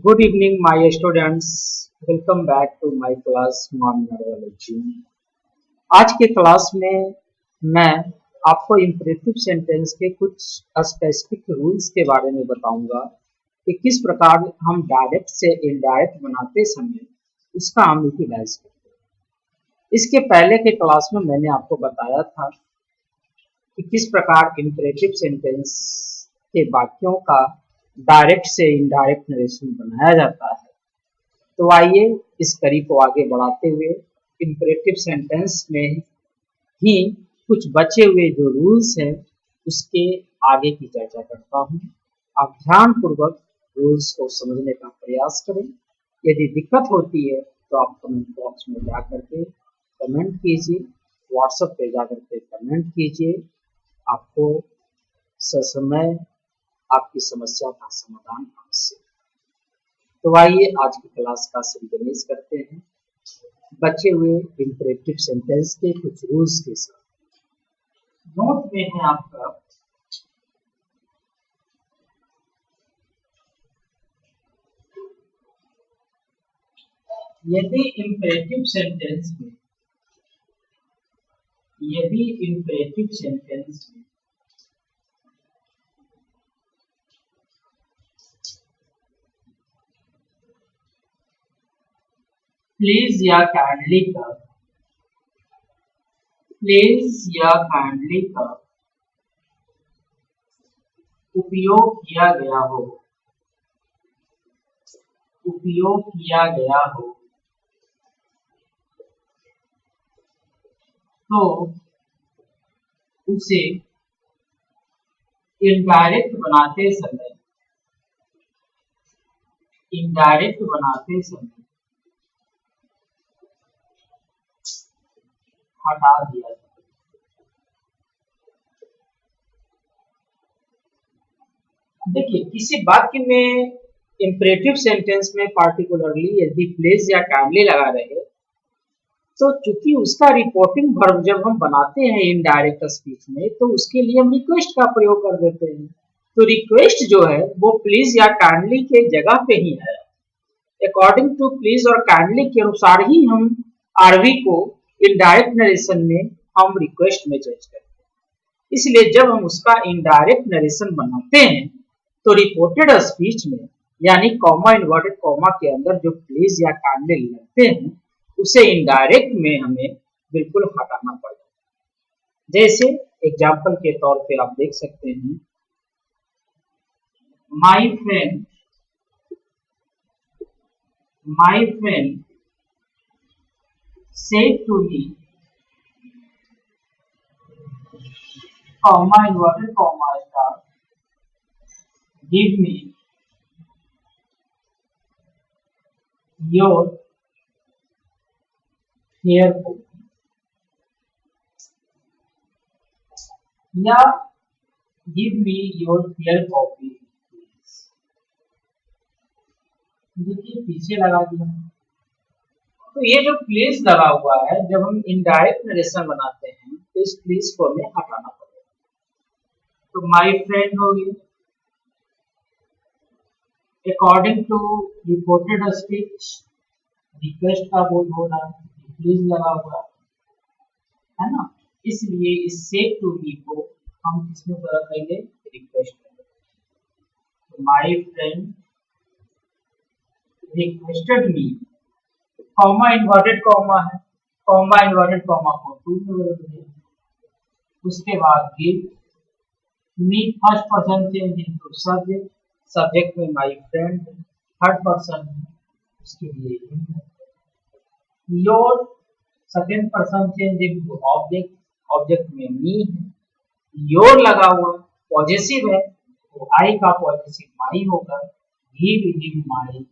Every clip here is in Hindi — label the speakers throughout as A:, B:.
A: Good evening, my students. Welcome back to my class Neurology. आज के क्लास में मैं आपको इम्परेटिव सेंटेंस के कुछ स्पेसिफिक रूल्स के बारे में बताऊंगा कि किस प्रकार हम डायरेक्ट से इनडायरेक्ट बनाते समय उसका हम यूटिलाइज करते हैं। इसके पहले के क्लास में मैंने आपको बताया था कि किस प्रकार इम्परेटिव सेंटेंस के वाक्यों का डायरेक्ट से इनडायरेक्ट नरेशन बनाया जाता है। तो आइए इस कड़ी को आगे बढ़ाते हुए इम्परेटिव सेंटेंस में ही कुछ बचे हुए जो रूल्स हैं उसके आगे की चर्चा करता हूँ। आप ध्यानपूर्वक रूल्स को समझने का प्रयास करें। यदि दिक्कत होती है तो आप कमेंट बॉक्स में जा करके कमेंट कीजिए, व्हाट्सएप पे जा करके कमेंट कीजिए। आपको ससमय आपकी समस्या का समाधान अवश्य। तो आइए आज की क्लास का संगमेश करते हैं बचे हुए इम्परेटिव सेंटेंस के कुछ रूल्स के साथ। नोट में है आपका यदि इम्परेटिव सेंटेंस में प्लीज या काइंडली का उपयोग किया गया हो तो उसे इनडायरेक्ट बनाते समय हटा दिया जाए। देखिए, किसी वाक्य में इम्परेटिव सेंटेंस में पार्टिकुलरली यदि प्लीज या काइंडली लगा रहे तो चूंकि उसका रिपोर्टिंग वर्ब जब हम बनाते हैं इनडायरेक्ट स्पीच में तो उसके लिए हम रिक्वेस्ट का प्रयोग कर देते हैं। तो रिक्वेस्ट जो है वो प्लीज या काइंडली के जगह पे ही है। अकॉर्डिंग टू प्लीज और काइंडली के अनुसार ही हम आरवी को इनडायरेक्ट नरेशन में हम रिक्वेस्ट में चेंज करते हैं। इसलिए जब हम उसका इनडायरेक्ट नरेशन बनाते हैं तो रिपोर्टेड स्पीच में यानी कॉमा इन्वर्टेड कॉमा के अंदर जो प्लीज या काइंडली लगते हैं उसे इनडायरेक्ट में हमें बिल्कुल हटाना पड़ेगा। जैसे एग्जाम्पल के तौर पे आप देख सकते हैं, my friend said to me, comma inverted comma star, give me your hair copy या give me your hair copy please। देखिए पीछे लगा दिया। तो ये जो प्लीज लगा हुआ है जब हम इनडायरेक्ट नरेशन बनाते हैं तो इस प्लीज को हमें हटाना पड़ेगा। तो माय फ्रेंड होगी according to reported speech request का बोल हो रहा है, प्लीज लगा हुआ है ना, इसलिए इस सेट टू बी को हम किसमें बदल देंगे, रिक्वेस्ट में। तो my friend requested me, comma inverted comma है, कॉमा इन्वर्टेड कॉमा को टू में बदल देंगे। उसके बाद give me first person change into subject, subject में माय फ्रेंड है, थर्ड पर्सन है उसके लिए your second person change into object, object में मी है, योर लगा हुआ पॉजिटिव है तो आई का पॉजिटिव माई होगा, गिव माई।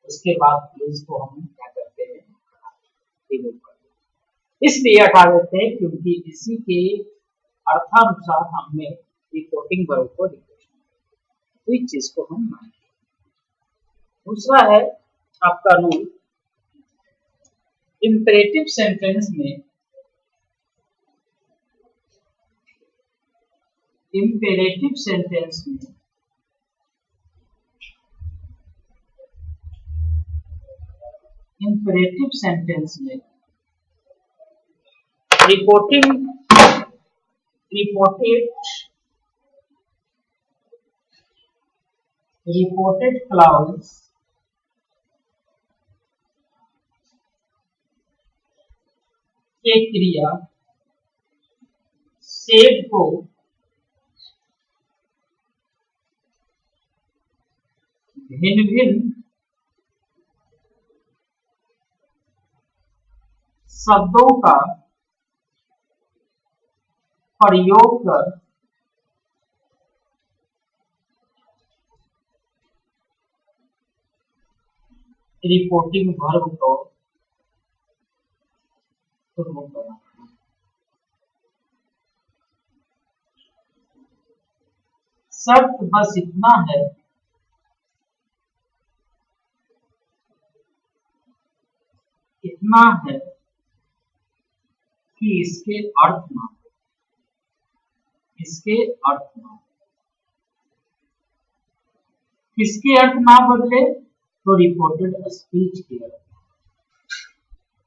A: उसके बाद प्लीज को हम क्या करते हैं, रिमूव करते हैं। इसलिए हटा देते हैं क्योंकि इसी के अर्थानुसार हमने रिपोर्टिंग वर्ब को रिक्वेस्ट तो इस चीज को हम मानेंगे। दूसरा है आपका रूल, इम्परेटिव सेंटेंस में इंपरेटिव सेंटेंस में रिपोर्टेड क्लाउड्स के क्रिया सेड को भिन्न भिन्न शब्दों का प्रयोग कर रिपोर्टिंग वर्ब को शुरू करना। शर्त बस इतना है कि इसके अर्थ किसके अर्थ ना बदले, तो रिपोर्टेड स्पीच के अर्थ।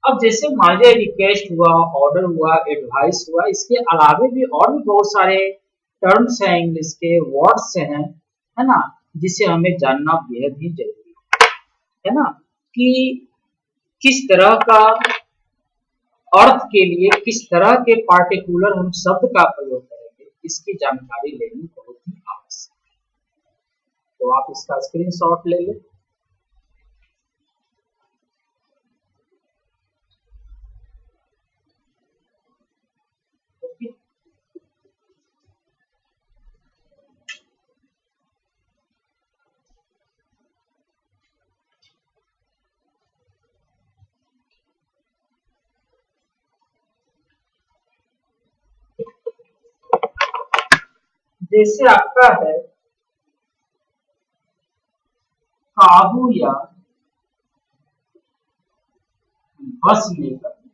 A: अब जैसे मान लीजिए रिक्वेस्ट हुआ, ऑर्डर हुआ, एडवाइस हुआ, इसके अलावे भी और भी बहुत सारे टर्म्स हैं, इंग्लिश के वर्ड्स हैं, है ना, जिसे हमें जानना बेहद ही जरूरी है ना, कि किस तरह का अर्थ के लिए किस तरह के पार्टिकुलर हम शब्द का प्रयोग करेंगे, इसकी जानकारी लेनी बहुत ही आवश्यक है। तो आप इसका स्क्रीनशॉट ले लें। जैसे आपका है काबू या बस में करना,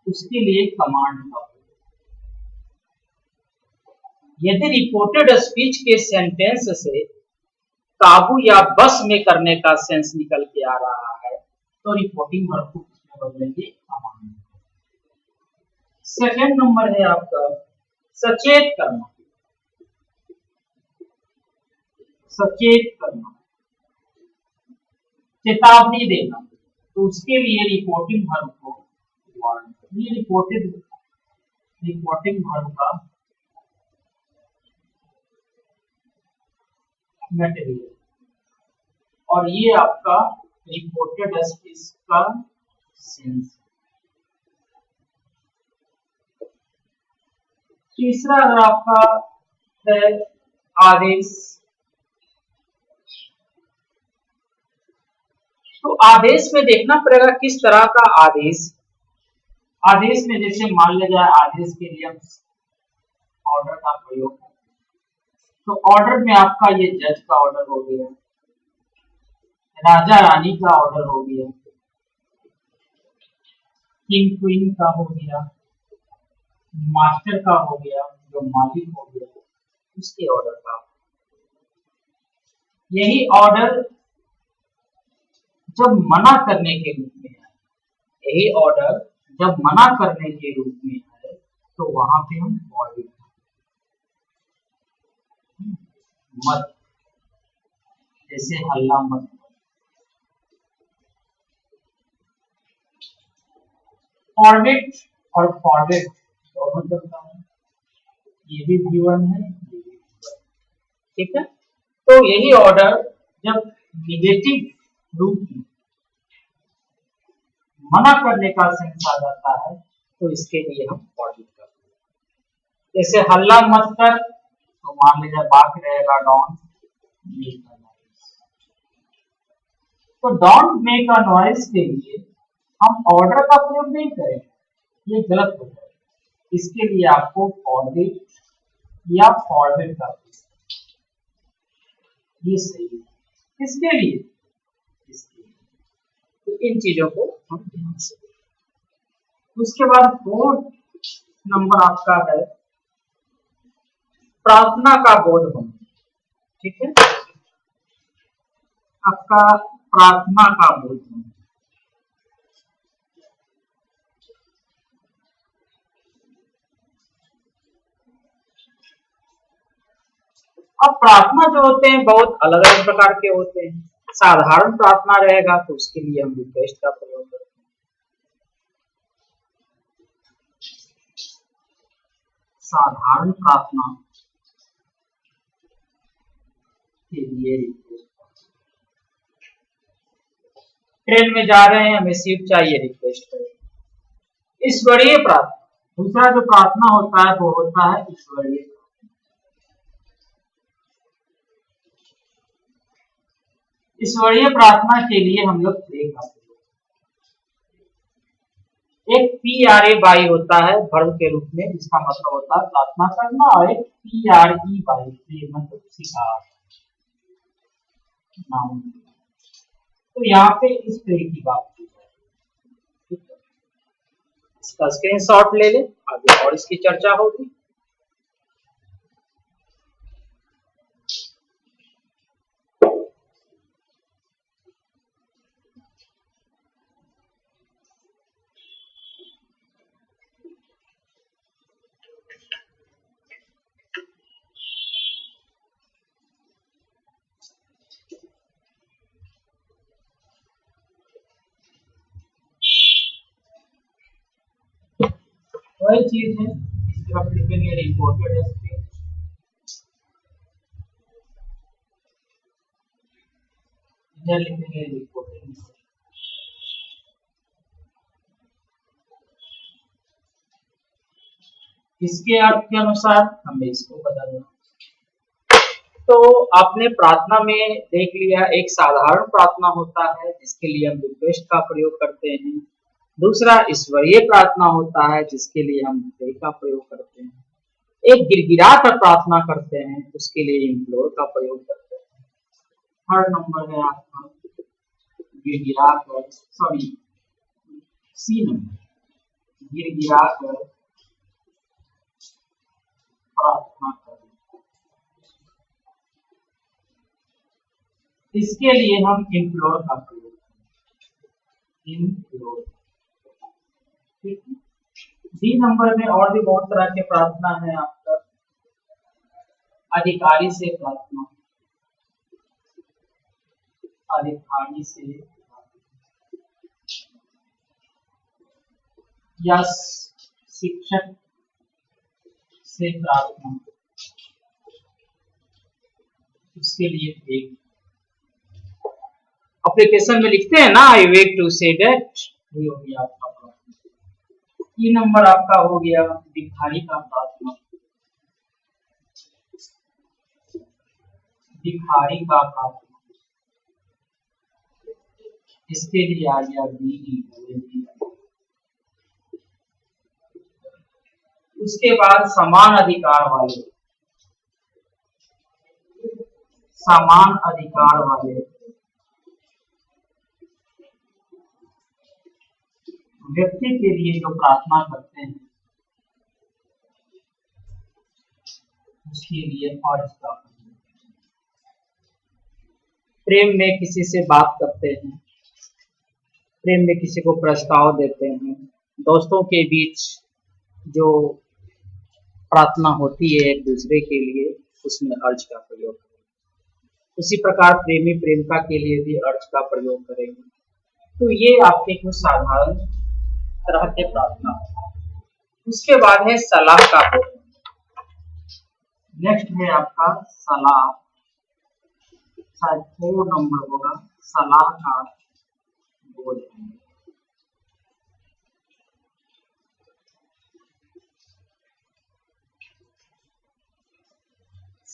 A: उसके लिए कमांड का यदि रिपोर्टेड स्पीच के सेंटेंस से काबू या बस में करने का सेंस निकल के आ रहा है, तो रिपोर्टिंग वर्ब को किसमें बदलेंगे, कमांड। सेकेंड नंबर है आपका सचेत करना। चेतावनी देना, तो उसके लिए रिपोर्टिंग वर्ब को वार्न। ये रिपोर्टिंग वर्ब का मटेरियल, और ये आपका रिपोर्टेड स्पीच का सेंस। तीसरा अगर आपका है आदेश, तो आदेश में देखना पड़ेगा किस तरह का आदेश। आदेश में जैसे मान लिया जाए आदेश के लिए हम ऑर्डर का प्रयोग करते हैं, तो ऑर्डर में आपका ये जज का ऑर्डर हो गया, राजा रानी का ऑर्डर हो गया, किंग क्वीन का हो गया, मास्टर का हो गया, जो मालिक हो गया उसके ऑर्डर का। यही ऑर्डर जब मना करने के रूप में है, यही ऑर्डर जब मना करने के रूप में है, तो वहां पे हम फॉरबिड मत, जैसे हल्ला मत। फॉरबिड और फॉरबिड दोनों चलता है, ये भी V1 है, ये भी V1, ठीक है। तो यही ऑर्डर जब निगेटिव रूप में मना करने का सेंस आ जाता है, तो इसके लिए हम फॉरबिड करते हैं। जैसे हल्ला मत कर, तो मान लीजिए बात रहेगा डोंट मेक अ नॉइज, तो डोंट मेक अ नॉइज के लिए हम ऑर्डर का प्रयोग नहीं करेंगे, ये गलत हो जाएगा। इसके लिए आपको फॉरबिड या फॉरबिड का प्रयोग, ये सही है। किसके लिए, इसके लिए। तो इन चीजों को हम ध्यान से देखें। उसके बाद फोर्थ नंबर आपका है प्रार्थना का बोध होना, ठीक है। आपका प्रार्थना का बोध। अब प्रार्थना जो होते हैं बहुत अलग अलग प्रकार के होते हैं। साधारण प्रार्थना रहेगा तो उसके लिए हम रिक्वेस्ट का प्रयोग करते हैं। साधारण प्रार्थना के लिए रिक्वेस्ट। ट्रेन में जा रहे हैं, हमें सीट चाहिए, रिक्वेस्ट करें। ईश्वरीय प्रार्थना, दूसरा जो प्रार्थना होता है वो होता है ईश्वरीय। ईश्वरीय प्रार्थना के लिए हम लोग प्रे करते हैं। एक PRA होता है वर्ब के रूप में, जिसका मतलब होता है प्रार्थना करना, और एक PRE मतलब सिखार, नाउन। तो यहाँ पे इस प्रे की बात की जाए, इसका स्क्रीनशॉट ले ले, आगे और इसकी चर्चा होगी। वही चीज है, इस तरफ लिखेंगे रिपोर्टेड स्पीच, इधर लिखेंगे रिपोर्टेड। इसके अर्थ के अनुसार हमें इसको बदलना। तो आपने प्रार्थना में देख लिया, एक साधारण प्रार्थना होता है जिसके लिए हम रिक्वेस्ट का प्रयोग करते हैं। दूसरा ईश्वरीय प्रार्थना होता है जिसके लिए हम प्रे का प्रयोग करते हैं। एक गिड़गिड़ा कर प्रार्थना करते हैं, उसके लिए इम्प्लोर का प्रयोग करते हैं। थर्ड नंबर है आपका गिड़गिड़ा कर, सॉरी सी नंबर, गिड़गिड़ा कर प्रार्थना करें। इसके लिए हम इम्प्लोर का प्रयोग करें, इम्प्लोर। ठीक है। डी नंबर में और भी बहुत तरह के प्रार्थना है आपका। अधिकारी से प्रार्थना, अधिकारी से या शिक्षक से प्रार्थना, उसके लिए एक एप्लीकेशन में लिखते हैं ना, I want to say that, ये हो गया आपका प्रार्थना। ई नंबर आपका हो गया भिखारी का प्रार्थना, भिखारी का प्रार्थना, इसके लिए आ गया बी। उसके बाद समान अधिकार वाले, समान अधिकार वाले व्यक्ति के लिए जो प्रार्थना करते हैं उसके लिए और इसका प्रेम में किसी से बात करते हैं, प्रेम में किसी को प्रस्ताव देते हैं, दोस्तों के बीच जो प्रार्थना होती है एक दूसरे के लिए, उसमें अर्ज का प्रयोग करें। उसी प्रकार प्रेमी प्रेमिका के लिए भी अर्ज का प्रयोग करेंगे। तो ये आपके कुछ साधारण तरह के प्रार्थना। उसके बाद है सलाह का बोध। नेक्स्ट है आपका सलाह, शायद 4 नंबर होगा, सलाह का बोध।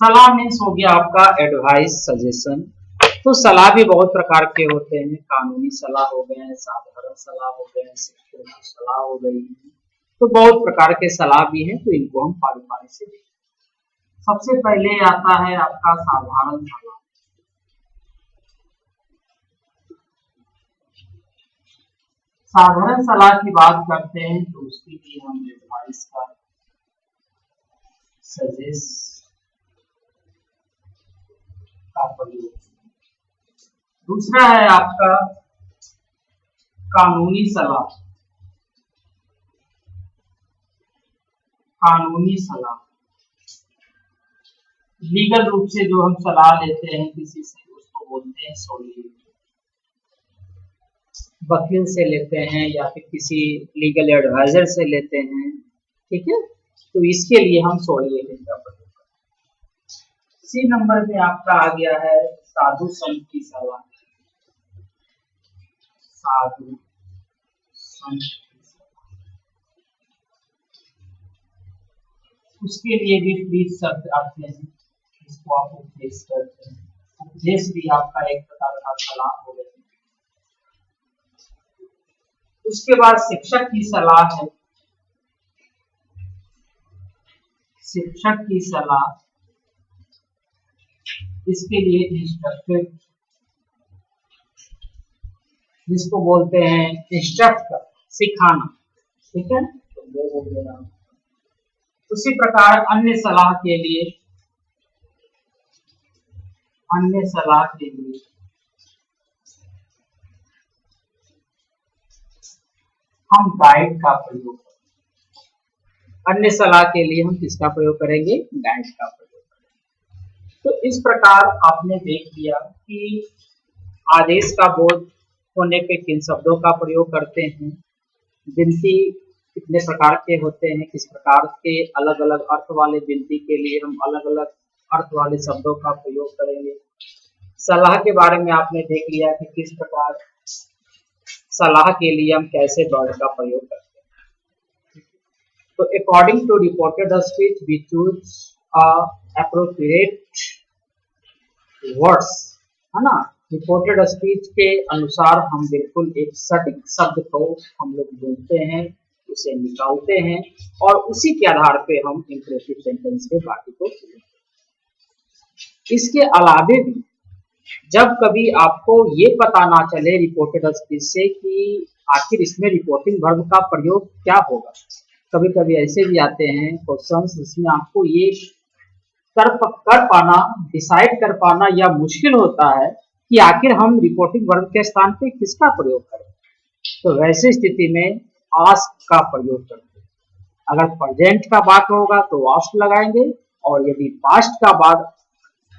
A: सलाह मीन्स हो गया आपका एडवाइस, सजेशन। तो सलाह भी बहुत प्रकार के होते हैं, कानूनी सलाह हो गए हैं, साधारण सलाह हो गए हैं, शिक्षकों की सलाह हो गई है। तो बहुत प्रकार के सलाह भी हैं, तो इनको हम पारी पारी से देखें। सबसे पहले आता है आपका साधारण सलाह। साधारण सलाह की बात करते हैं तो उसके लिए हम एडवाइस का, सजेस्ट का प्रयोग। दूसरा है आपका कानूनी सलाह। कानूनी सलाह लीगल रूप से जो हम सलाह लेते हैं किसी से, उसको बोलते हैं सोलिसिटर। वकील से लेते हैं या फिर किसी लीगल एडवाइजर से लेते हैं, ठीक है, तो इसके लिए हम सोलिसिटर का प्रयोग करते हैं। सी नंबर में आपका आ गया है साधु संत की सलाह। साधु संत की सलाह, उसके लिए भी प्लीज शब्द आते हैं, इसको आप उपदेश करते हैं। उपदेश भी आपका एक प्रकार का सलाह हो गया। उसके बाद शिक्षक की सलाह है। शिक्षक की सलाह, इसके लिए इंस्ट्रक्टर, जिसको बोलते हैं इंस्ट्रक्ट कर, सिखाना, ठीक है, तो वो हो गया। उसी प्रकार अन्य सलाह के लिए, अन्य सलाह के लिए हम गाइड का प्रयोग करेंगे। अन्य सलाह के लिए हम किसका प्रयोग करेंगे? गाइड का प्रयोग करेंगे। तो इस प्रकार आपने देख लिया कि आदेश का बोध होने पे किन शब्दों का प्रयोग करते हैं, विनती कितने प्रकार के होते हैं, किस प्रकार के अलग अलग अर्थ वाले विनती के लिए हम अलग अलग अर्थ वाले शब्दों का प्रयोग करेंगे। सलाह के बारे में आपने देख लिया कि किस प्रकार सलाह के लिए हम कैसे वर्ड का प्रयोग करते हैं। तो according to reported speech we choose appropriate words, है ना। रिपोर्टेड स्पीच के अनुसार हम बिल्कुल एक सटीक शब्द को हम लोग ढूंढते हैं, उसे निकालते हैं और उसी के आधार पे हम इंप्रेसिव सेंटेंस के बाकी को। इसके अलावे भी जब कभी आपको ये पता ना चले रिपोर्टेड स्पीच से कि आखिर इसमें रिपोर्टिंग वर्ब का प्रयोग क्या होगा, कभी कभी ऐसे भी आते हैं क्वेश्चंस जिसमें आपको ये कर पाना, डिसाइड कर पाना या मुश्किल होता है कि आखिर हम रिपोर्टिंग वर्ब के स्थान पे किसका प्रयोग करें। तो वैसे स्थिति में आस्क का प्रयोग करते हैं। अगर प्रेजेंट का वाक्य होगा तो आस्क लगाएंगे, और यदि पास्ट का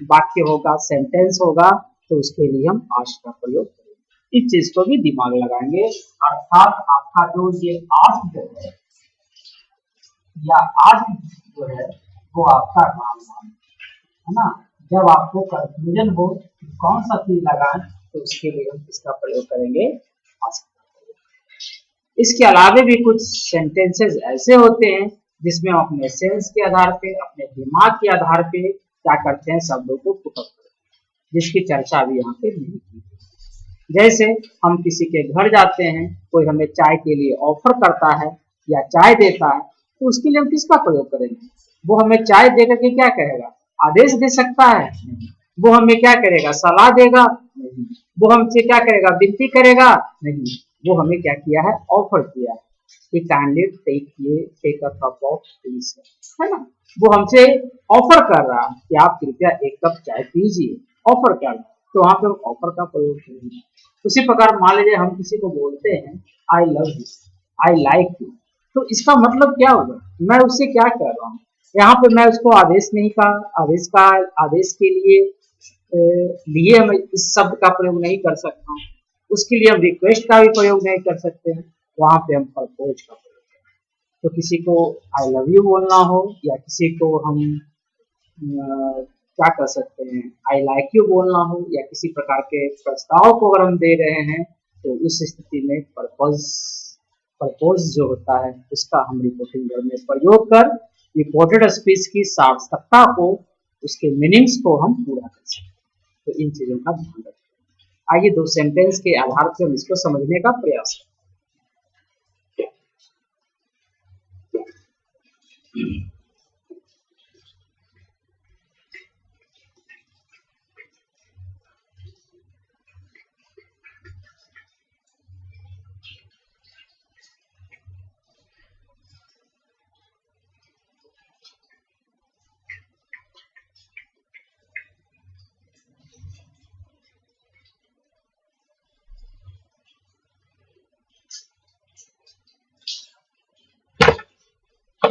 A: वाक्य होगा, सेंटेंस होगा, तो उसके लिए हम आस्क का प्रयोग करेंगे। इस चीज को भी दिमाग लगाएंगे। अर्थात आपका जो ये आस्क है या आस्क जो है वो आपका नाम है ना। जब आपको कंफ्यूजन हो कि कौन सा चीज लगाएं, तो उसके लिए हम किसका प्रयोग करेंगे? आस्क का प्रयोग। इसके अलावे भी कुछ सेंटेंसेस ऐसे होते हैं जिसमें हम अपने सेंस के आधार पे, अपने दिमाग के आधार पे क्या करते हैं, शब्दों को पुटअप करते हैं, जिसकी चर्चा भी यहाँ पे नहीं की। जैसे हम किसी के घर जाते हैं, कोई हमें चाय के लिए ऑफर करता है या चाय देता है, तो उसके लिए हम किसका प्रयोग करेंगे? वो हमें चाय देकर के क्या कहेगा? आदेश दे सकता है? नहीं। वो हमें क्या करेगा? सलाह देगा? नहीं। वो हमसे क्या करेगा? विनती करेगा? नहीं। वो हमें क्या किया है? ऑफर किया है कि kindly take a cup of tea, है ना। वो हमसे ऑफर कर रहा है कि आप कृपया एक कप चाय पीजिए, ऑफर कर रहा है, तो वहां पे हम ऑफर का प्रयोग करेंगे। उसी प्रकार मान लीजिए हम किसी को बोलते हैं आई love you, I like you, तो इसका मतलब क्या होगा? मैं उससे क्या कर रहा हूँ? यहाँ पे मैं उसको आदेश नहीं कहा, आदेश के लिए हम इस शब्द का प्रयोग नहीं कर सकता हूँ। उसके लिए हम रिक्वेस्ट का भी प्रयोग नहीं कर सकते हैं, वहां पे हम प्रपोज का प्रयोग करें। तो किसी को आई लव यू बोलना हो या किसी को हम क्या कर सकते हैं, आई लाइक यू बोलना हो, या किसी प्रकार के प्रस्ताव को अगर हम दे रहे हैं, तो उस स्थिति में प्रपोज जो होता है उसका हम रिपोर्टिंग वर्ब में प्रयोग कर रिपोर्टेड स्पीच की सार्थकता को, उसके मीनिंग्स को हम पूरा कर सकते हैं। तो इन चीजों का ध्यान रखें। आइए दो सेंटेंस के आधार पर हम इसको समझने का प्रयास करें।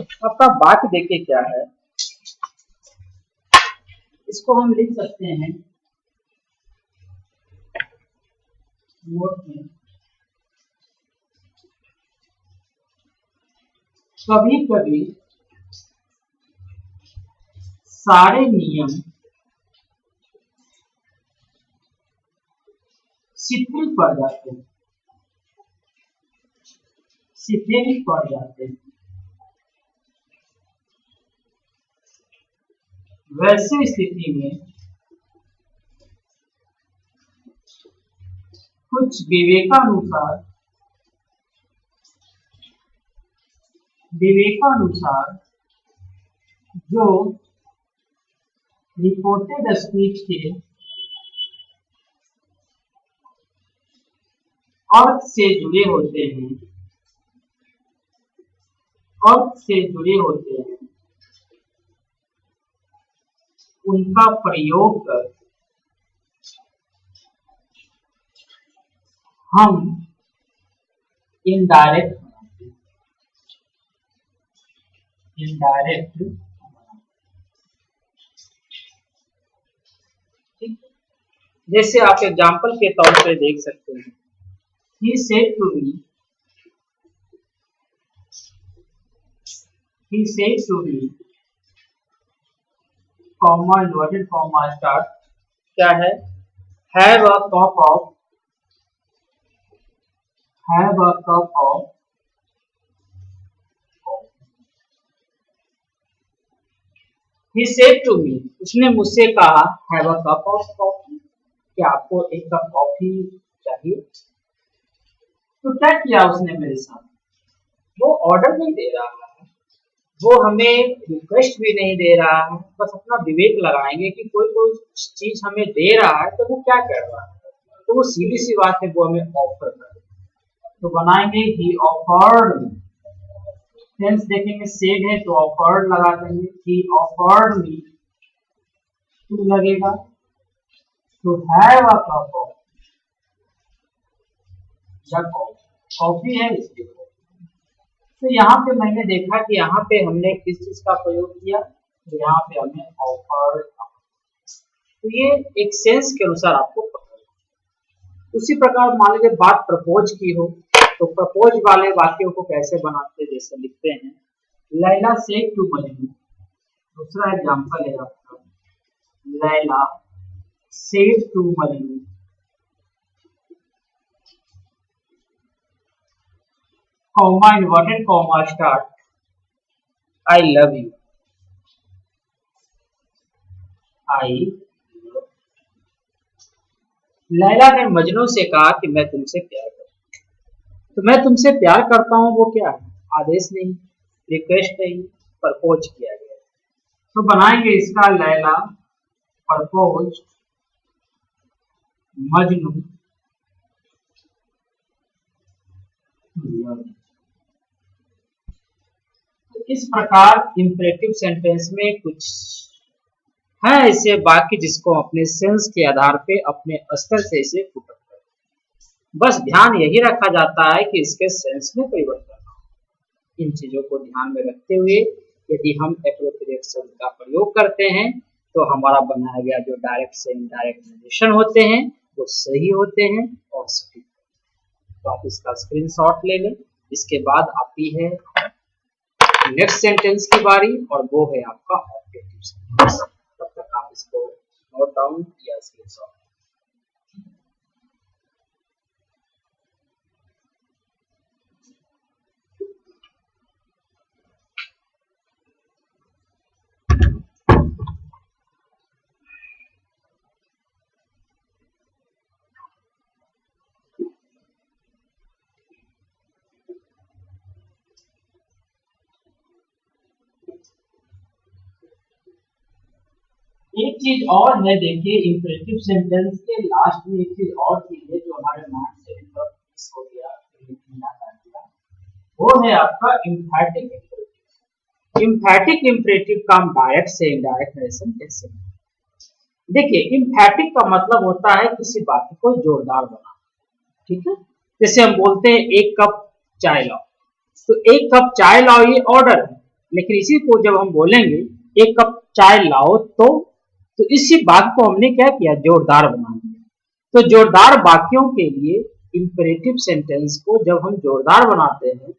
A: आपका वाक्य देखिए क्या है, इसको हम लिख सकते हैं नोट में। कभी कभी सारे नियम शिथिल पड़ जाते हैं, शिथिल पड़ जाते हैं। वैसे स्थिति में कुछ विवेकानुसार जो रिपोर्टेड स्पीच के अर्थ से जुड़े होते हैं, उनका प्रयोग कर हम इनडायरेक्ट जैसे आप एग्जाम्पल के तौर पे देख सकते हैं, he said to me comma inverted comma start क्या है, have a cup of he said to me, उसने मुझसे कहा have a cup of coffee, क्या आपको एक कप कॉफी चाहिए। तो क्या किया उसने मेरे साथ, वो ऑर्डर नहीं दे रहा है, वो हमें रिक्वेस्ट भी नहीं दे रहा है, बस अपना विवेक लगाएंगे कि कोई चीज हमें दे रहा है तो वो क्या कर रहा है, तो वो सीधी सी बात है, वो हमें ऑफर कर, तो बनाएंगे ही ऑफर्ड। टेंस देखेंगे सेड है तो ऑफर्ड लगा देंगे, ही ऑफर्ड मी टू लगेगा to have a cup of, coffee है इसके। तो यहाँ पे मैंने देखा कि यहाँ पे हमने किस चीज का प्रयोग किया, तो यहाँ पे हमने ऑफर्ड, तो ये एक सेंस के अनुसार आपको पकड़। उसी प्रकार मान लीजिए बात प्रपोज की हो, तो प्रपोज वाले वाक्यों को कैसे बनाते, जैसे लिखते हैं लैला सेड टू मजनू, दूसरा एग्जांपल है आपका, Laila said to Majnu, comma inverted comma start, I love you, Laila ने मजनू से कहा कि मैं तुमसे प्यार करता हूं, तो मैं तुमसे प्यार करता हूं वो क्या है, आदेश नहीं, रिक्वेस्ट नहीं, प्रपोज किया गया, तो बनाएंगे इसका लैला प्रपोज मजनू तो इस प्रकार इंपरेटिव सेंटेंस में कुछ है ऐसे वाक्य जिसको अपने सेंस के आधार पे अपने स्तर से इसे फुट, बस ध्यान यही रखा जाता है कि इसके सेंस में परिवर्तन हो। इन चीजों को ध्यान में रखते हुए यदि हम एप्रोप्रिएट शब्द का प्रयोग करते हैं तो हमारा बनाया गया जो डायरेक्ट से इनडायरेक्ट नरेशन होते हैं वो सही होते हैं और सटीक। तो आप इसका स्क्रीनशॉट ले लें। इसके बाद आती है नेक्स्ट सेंटेंस की बारी और वो है आपका ऑब्जेक्टिव सेंटेंस। तब तक आप इसको नोट डाउन या स्क्रीनशॉट। एक चीज और है, देखिए इंपरेटिव सेंटेंस के लास्ट में एक चीज और चीज है जो हमारे माइंड से मिस हो गया, वो है आपका एम्फैटिक इंपरेटिव। एम्फैटिक इंपरेटिव का हम डायरेक्ट से इनडायरेक्ट नरेशन कैसे। देखिए एम्फैटिक का मतलब होता है किसी बात को जोरदार बनाना, ठीक है। जैसे हम बोलते हैं एक कप चाय लाओ, तो एक कप चाय लाओ ये ऑर्डर है, लेकिन इसी को जब हम बोलेंगे एक कप चाय लाओ तो इसी बात को हमने क्या किया, जोरदार बना दिया। तो जोरदार वाक्यों के लिए इंपेरेटिव सेंटेंस को जब हम जोरदार बनाते हैं,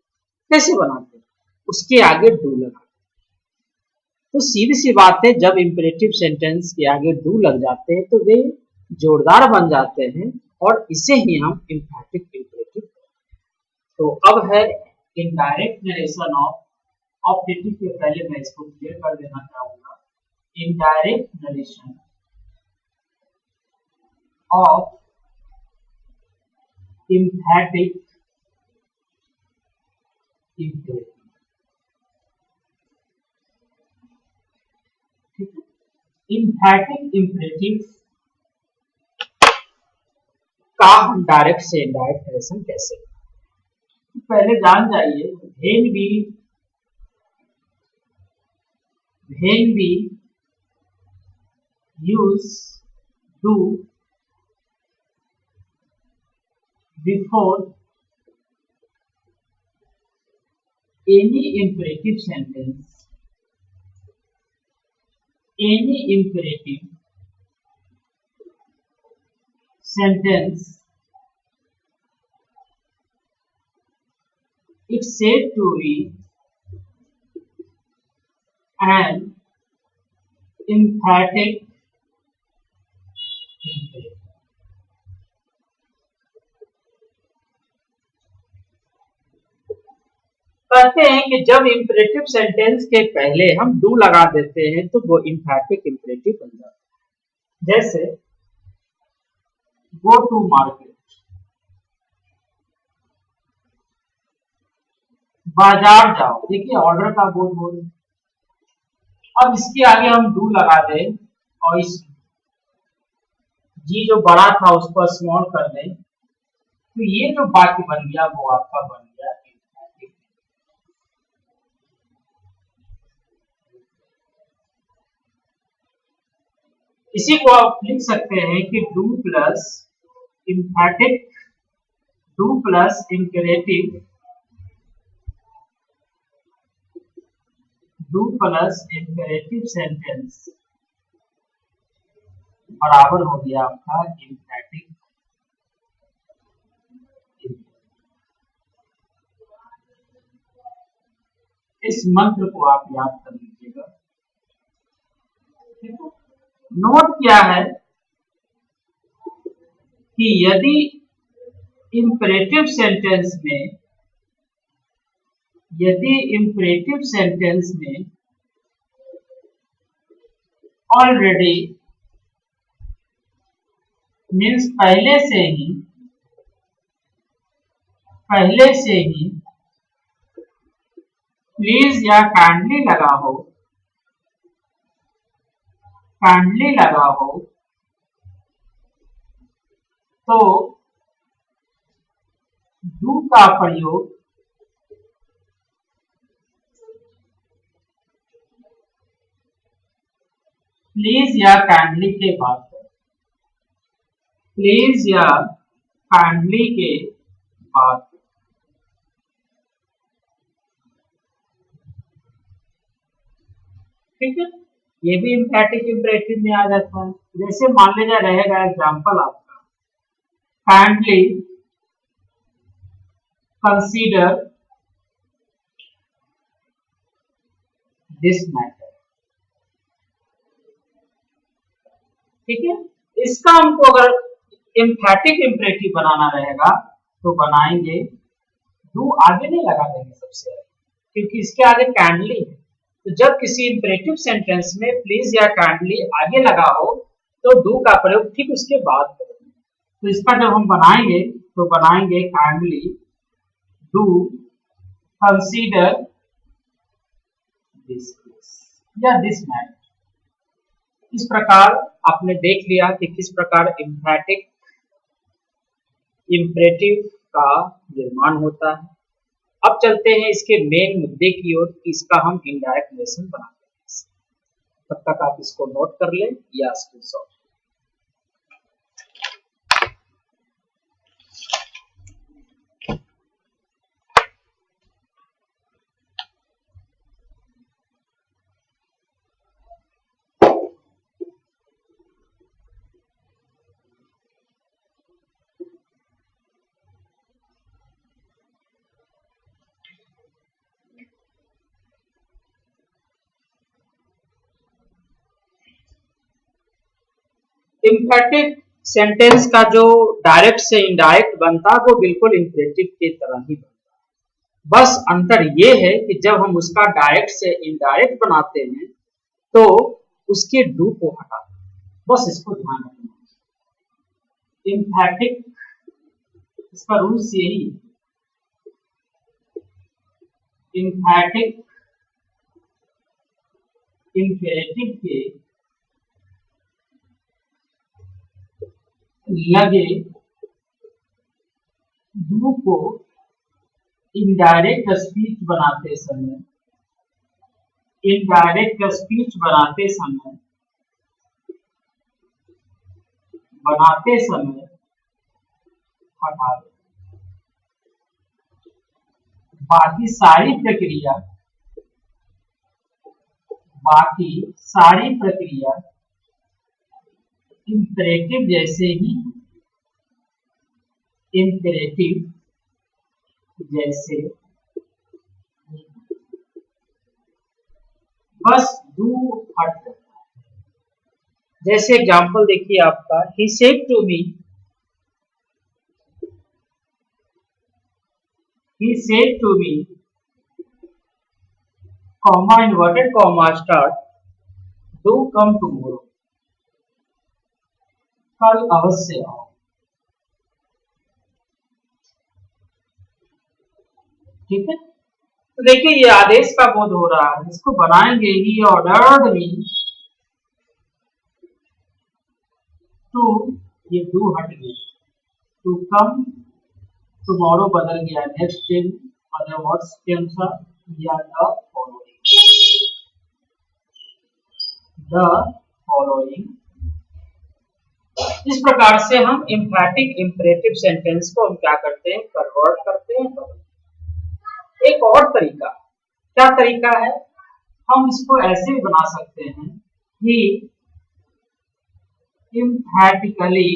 A: कैसे बनाते हैं, उसके आगे डू लगा। तो सीधी सी बात है, जब इंपेरेटिव सेंटेंस के आगे डू लग जाते हैं तो वे जोरदार बन जाते हैं, और इसे ही हम एम्फैटिक इंपेरेटिव। तो अब है इनडायरेक्ट नरेशन ऑफ ऑप्टेटिव के पहले मैं इसको क्लियर कर देना चाहूंगा। Indirect narration of एम्फैटिक imperative. एम्फैटिक imperative का हम डायरेक्ट से इनडायरेक्ट नरेशन कैसे, पहले जान जाइए। when we use do before any imperative sentence, it's said to be an emphatic imperative. कहते हैं कि जब इंपेरेटिव सेंटेंस के पहले हम डू लगा देते हैं तो वो एम्फैटिक इंपेरेटिव बन जाता है। जैसे गो टू मार्केट, बाजार जाओ, देखिए ऑर्डर का बोल बोल। अब इसके आगे हम डू लगा दें और इस जी जो बड़ा था उसको स्मॉल कर दें, तो ये जो वाक्य बन गया वो आपका बन गया एम्फैटिक। इसी को आप लिख सकते हैं कि do plus एम्फैटिक, do plus imperative, do plus imperative sentence बराबर हो गया आपका एम्फैटिक। इस मंत्र को आप याद कर लीजिएगा। नोट क्या है कि यदि इंपेरेटिव सेंटेंस में, ऑलरेडी मीन्स पहले से ही प्लीज या काइंडली लगा हो तो डू का प्रयोग प्लीज या काइंडली के बाद, प्लीज या काइंडली के बाद। ठीक है, ये भी एम्फैटिक इंपेरेटिव में आ जाता है। जैसे मान लीजिए रहेगा एग्जांपल आपका, काइंडली कंसीडर दिस मैटर। ठीक है, इसका हमको अगर एम्फैटिक इंपेरेटिव बनाना रहेगा तो बनाएंगे, डू आगे नहीं लगा देंगे सबसे आगे, क्योंकि इसके आगे काइंडली है। तो जब किसी इंपेरेटिव सेंटेंस में प्लीज या काइंडली आगे लगा हो तो डू का प्रयोग ठीक उसके बाद करेंगे। तो इसका जब हम बनाएंगे तो बनाएंगे काइंडली डू कंसीडर दिस या दिस मैटर। इस प्रकार आपने देख लिया कि किस प्रकार एम्फैटिक इंपेरेटिव का निर्माण होता है। अब चलते हैं इसके मेन मुद्दे की ओर कि इसका हम इनडायरेक्ट नरेशन बनाते हैं। तब तक आप इसको नोट कर लें या स्क्रीनशॉट। इम्पैरेटिव सेंटेंस का जो डायरेक्ट से इनडायरेक्ट बनता है वो बिल्कुल इम्परेटिव की तरह ही बनता है। बस अंतर ये है कि जब हम उसका डायरेक्ट से इनडायरेक्ट बनाते हैं तो उसके डू को हटाते हैं। बस इसको ध्यान रखना। इम्पैरेटिव इसका रूल्स यही है। इम्पैरेटिव इम्पेरेटिव के लगे डू को इनडायरेक्ट स्पीच बनाते समय हटा दो। बाकी सारी प्रक्रिया इम्पेरेटिव जैसे बस डू हट जाता है। जैसे एग्जांपल देखिए आपका, he said to me, comma inverted comma start, do come tomorrow, कल अवश्य आओ। ठीक है, तो देखिए ये आदेश का बोध हो रहा है, इसको बनाएंगे ही ऑर्डर्ड मी टू, ये डू हट गई, टू कम टुमारो बदल गया नेक्स्ट डे, अदर वर्ड्स के अनुसार, या द फॉलोइंग। इस प्रकार से हम एम्फैटिक इंपरेटिव सेंटेंस को हम क्या करते हैं, कन्वर्ट करते हैं। एक और तरीका, क्या तरीका है, हम इसको ऐसे भी बना सकते हैं कि emphatically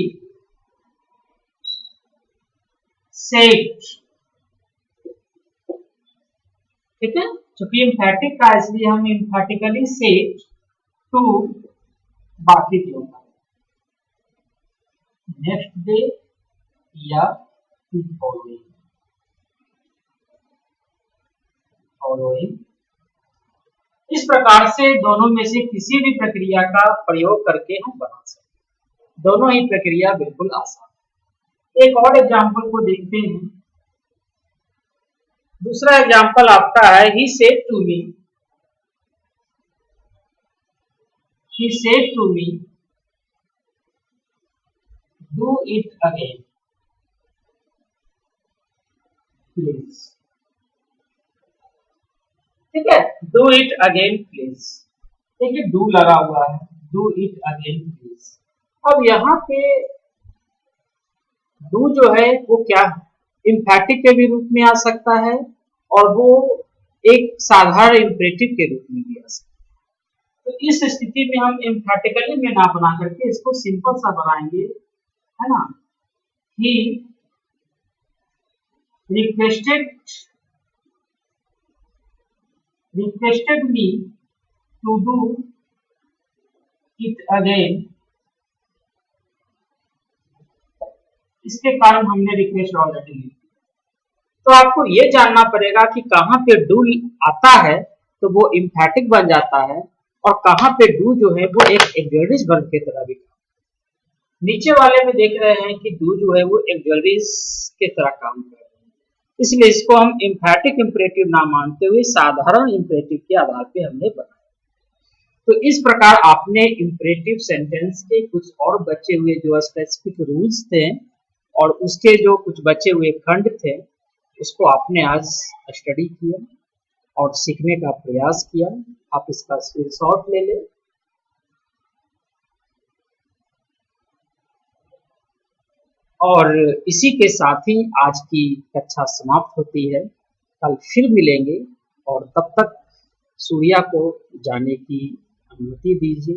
A: said, ठीक है, चूंकि emphatic का इसलिए हम emphatically said to बाकी जो नेक्स्ट डे या फॉलोइंग। इस प्रकार से दोनों में से किसी भी प्रक्रिया का प्रयोग करके हम बना सकते हैं। दोनों ही प्रक्रिया बिल्कुल आसान। एक और एग्जांपल को देखते हैं। दूसरा एग्जांपल आपका है, he said to me do it again please। ठीक है, डू इट अगेन प्लीज। देखिए डू लगा हुआ है, डू इट अगेन प्लीज। अब यहाँ पे डू जो है वो क्या इम्फैटिक के भी रूप में आ सकता है और वो एक साधारण इम्परेटिव के रूप में भी आ सकता है। तो इस स्थिति में हम इम्फैटिकली में ना बना करके इसको सिंपल सा बनाएंगे, है ना। ही requested me to do it again। इसके कारण हमने रिक्वेस्ट ऑलरेडी ली। तो आपको ये जानना पड़ेगा कि कहाँ पे डू आता है तो वो इम्फैटिक बन जाता है और कहाँ पे डू जो है वो एक एक्सुअलिस वर्ब की तरह भी। नीचे वाले में देख रहे हैं कि डू जो है वो एक्सुअलिस की तरह काम कर रहा है, इसलिए इसको हम इम्फैटिक इंपरेटिव ना मानते हुए साधारण इंपरेटिव के आधार पे हमने बनाया। तो इस प्रकार आपने इंपरेटिव सेंटेंस के कुछ और बचे हुए जो स्पेसिफिक रूल्स थे और उसके जो कुछ बचे हुए खंड थे उसको आपने आज स्टडी किया और सीखने का प्रयास किया। आप इसका स्क्रीनशॉट ले लें। और इसी के साथ ही आज की कक्षा समाप्त होती है। कल फिर मिलेंगे और तब तक सूर्या को जाने की अनुमति दीजिए।